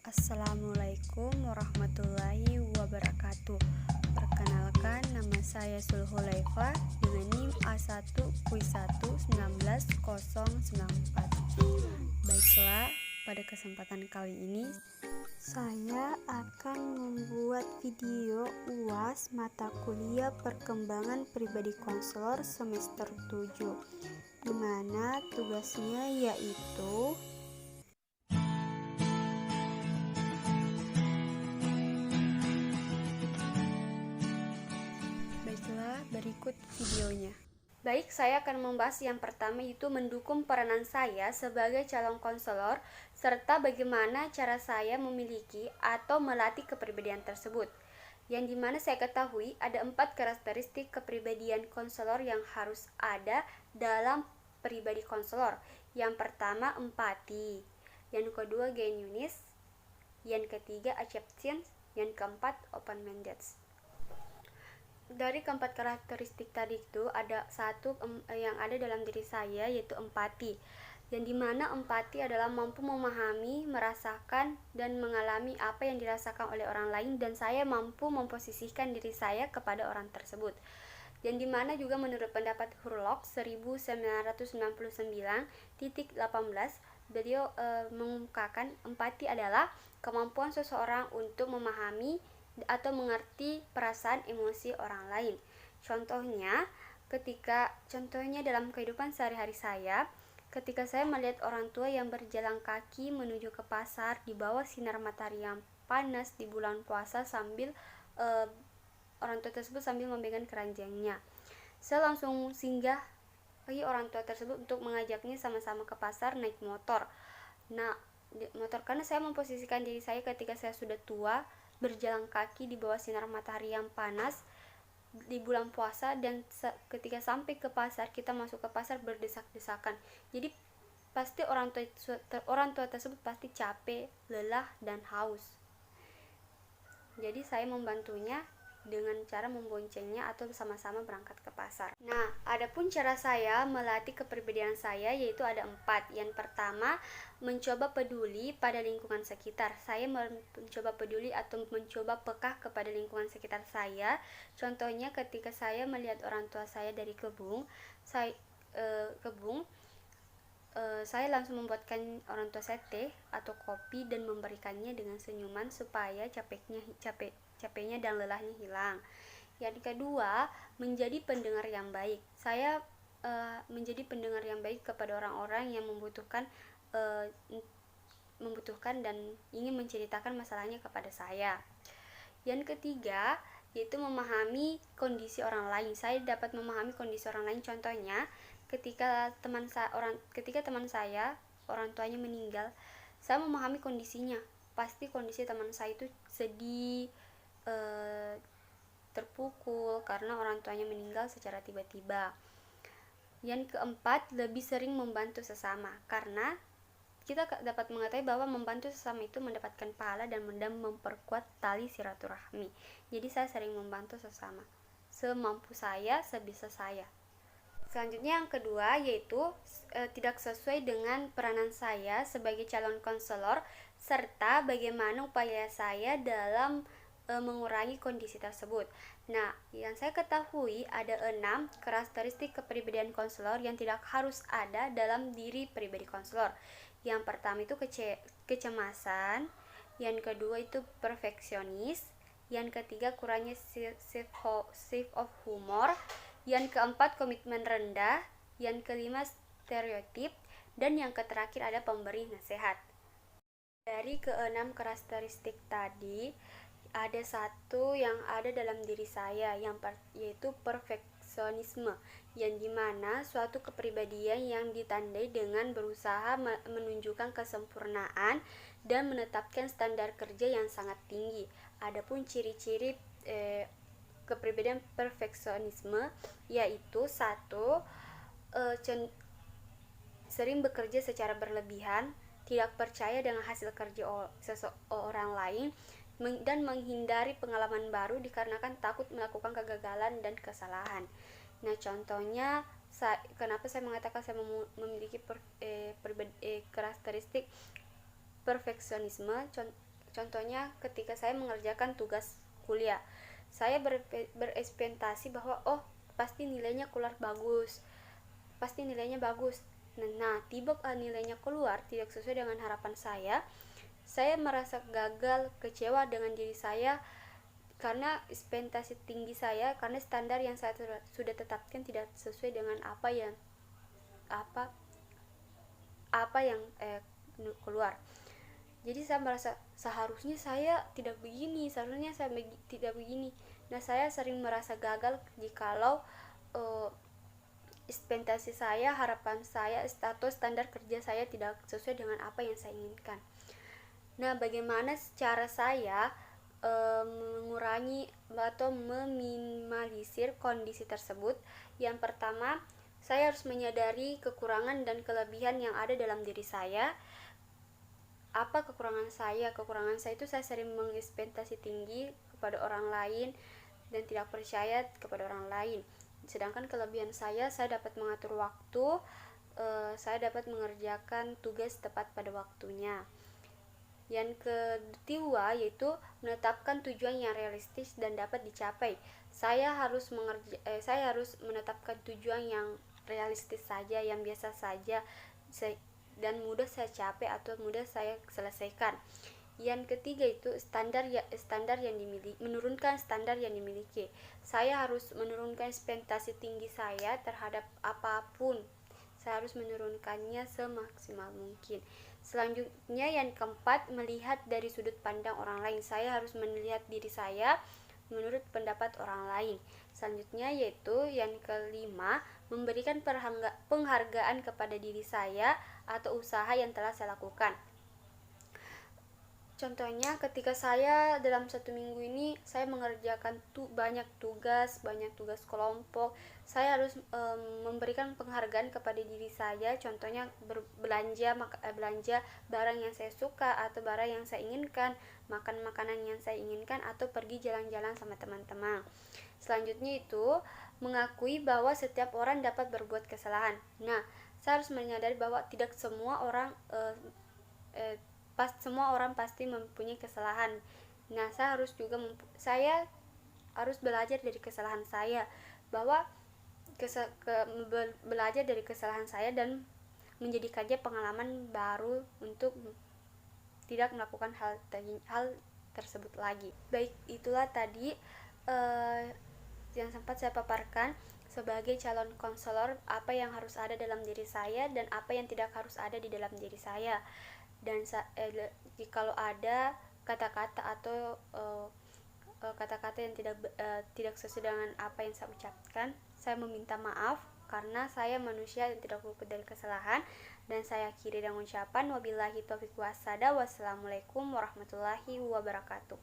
Assalamualaikum warahmatullahi wabarakatuh. Perkenalkan, nama saya Sulhulaifa dengan NIM A1 Kuis 1 19094. Baiklah, pada kesempatan kali ini saya akan membuat video UAS mata kuliah Perkembangan Pribadi Konselor semester 7, di mana tugasnya yaitu berikut videonya. Baik, saya akan membahas yang pertama, yaitu mendukung peranan saya sebagai calon konselor serta bagaimana cara saya memiliki atau melatih kepribadian tersebut. Yang dimana saya ketahui ada 4 karakteristik kepribadian konselor yang harus ada dalam pribadi konselor. Yang pertama, empati. Yang kedua, genuineness. Yang ketiga, acceptance. Yang keempat, open-minded. Dari keempat karakteristik tadi itu ada satu yang ada dalam diri saya, yaitu empati. Yang dimana empati adalah mampu memahami, merasakan, dan mengalami apa yang dirasakan oleh orang lain, dan saya mampu memposisikan diri saya kepada orang tersebut. Yang dimana juga menurut pendapat Hurlock 1999.18, beliau mengungkapkan empati adalah kemampuan seseorang untuk memahami atau mengerti perasaan emosi orang lain. Contohnya dalam kehidupan sehari-hari saya, ketika saya melihat orang tua yang berjalan kaki menuju ke pasar di bawah sinar matahari yang panas di bulan puasa sambil orang tua tersebut sambil memegang keranjangnya, saya langsung singgah bagi orang tua tersebut untuk mengajaknya sama-sama ke pasar naik motor. Karena saya memposisikan diri saya ketika saya sudah tua, berjalan kaki di bawah sinar matahari yang panas di bulan puasa, dan ketika sampai ke pasar, kita masuk ke pasar berdesak-desakan. Jadi pasti orang tua tersebut pasti capek, lelah, dan haus. Jadi saya membantunya dengan cara memboncengnya atau sama-sama berangkat ke pasar. Adapun cara saya melatih kepribadian saya yaitu ada 4. Yang pertama, mencoba peduli pada lingkungan sekitar. Saya mencoba peduli atau mencoba peka kepada lingkungan sekitar saya. Contohnya ketika saya melihat orang tua saya dari kebun, saya langsung membuatkan orang tua saya teh atau kopi dan memberikannya dengan senyuman supaya capeknya dan lelahnya hilang. Yang kedua, menjadi pendengar yang baik. Saya menjadi pendengar yang baik kepada orang-orang yang membutuhkan dan ingin menceritakan masalahnya kepada saya. Yang ketiga, yaitu memahami kondisi orang lain. Saya dapat memahami kondisi orang lain. Contohnya, ketika teman saya orang tuanya meninggal, saya memahami kondisinya. Pasti kondisi teman saya itu sedih, terpukul karena orang tuanya meninggal secara tiba-tiba. Yang keempat, lebih sering membantu sesama, karena kita dapat mengetahui bahwa membantu sesama itu mendapatkan pahala dan memperkuat tali silaturahmi. Jadi saya sering membantu sesama semampu saya, sebisa saya. Selanjutnya yang kedua, yaitu tidak sesuai dengan peranan saya sebagai calon konselor serta bagaimana upaya saya dalam mengurangi kondisi tersebut. Yang saya ketahui ada 6 karakteristik kepribadian konselor yang tidak harus ada dalam diri pribadi konselor. Yang pertama itu kecemasan, yang kedua itu perfeksionis, yang ketiga kurangnya sense of humor, yang keempat komitmen rendah, yang kelima stereotip, dan yang terakhir ada pemberi nasihat. Dari ke-6 karakteristik tadi, ada satu yang ada dalam diri saya, yaitu perfeksionisme, yang dimana suatu kepribadian yang ditandai dengan berusaha menunjukkan kesempurnaan dan menetapkan standar kerja yang sangat tinggi. Adapun ciri-ciri kepribadian perfeksionisme yaitu 1. Sering bekerja secara berlebihan, tidak percaya dengan hasil kerja seseorang lain, dan menghindari pengalaman baru dikarenakan takut melakukan kegagalan dan kesalahan. Contohnya kenapa saya mengatakan saya memiliki karakteristik perfeksionisme. contohnya ketika saya mengerjakan tugas kuliah, saya berekspektasi bahwa oh pasti nilainya keluar bagus, pasti nilainya bagus. Nah, tiba nilainya keluar tidak sesuai dengan harapan saya merasa gagal, kecewa dengan diri saya karena ekspektasi tinggi saya, karena standar yang saya sudah tetapkan tidak sesuai dengan apa apa yang keluar. Jadi saya merasa seharusnya saya tidak begini, seharusnya saya tidak begini. Nah, saya sering merasa gagal jikalau ekspektasi saya, harapan saya, status standar kerja saya tidak sesuai dengan apa yang saya inginkan. Nah, bagaimana cara saya mengurangi atau meminimalisir kondisi tersebut? Yang pertama, saya harus menyadari kekurangan dan kelebihan yang ada dalam diri saya. Apa kekurangan saya? Kekurangan saya itu saya sering mengekspektasi tinggi kepada orang lain dan tidak percaya kepada orang lain. Sedangkan kelebihan saya dapat mengatur waktu, saya dapat mengerjakan tugas tepat pada waktunya. Yang kedua yaitu menetapkan tujuan yang realistis dan dapat dicapai. Saya harus menetapkan tujuan yang realistis saja, yang biasa saja dan mudah saya capai atau mudah saya selesaikan. Yang ketiga itu standar yang dimiliki, menurunkan standar yang dimiliki. Saya harus menurunkan ekspektasi tinggi saya terhadap apapun. Saya harus menurunkannya semaksimal mungkin. Selanjutnya yang keempat, melihat dari sudut pandang orang lain. Saya harus melihat diri saya menurut pendapat orang lain. Selanjutnya yaitu yang kelima, memberikan penghargaan kepada diri saya atau usaha yang telah saya lakukan. Contohnya ketika saya dalam 1 minggu ini saya mengerjakan banyak tugas kelompok, saya harus memberikan penghargaan kepada diri saya. Contohnya belanja barang yang saya suka atau barang yang saya inginkan, makan makanan yang saya inginkan, atau pergi jalan-jalan sama teman-teman. Selanjutnya itu mengakui bahwa setiap orang dapat berbuat kesalahan. Nah, saya harus menyadari bahwa tidak semua orang semua orang pasti mempunyai kesalahan. Nah, saya harus belajar dari kesalahan saya, bahwa belajar dari kesalahan saya dan menjadikannya pengalaman baru untuk tidak melakukan hal tersebut lagi. Baik, itulah tadi yang sempat saya paparkan sebagai calon konselor, apa yang harus ada dalam diri saya dan apa yang tidak harus ada di dalam diri saya. Dan jikalau ada kata-kata atau kata-kata yang tidak sesuai dengan apa yang saya ucapkan, saya meminta maaf karena saya manusia yang tidak luput dari kesalahan. Dan saya akhiri dengan ucapan wabillahi taufiq washada. Wassalamualaikum warahmatullahi wabarakatuh.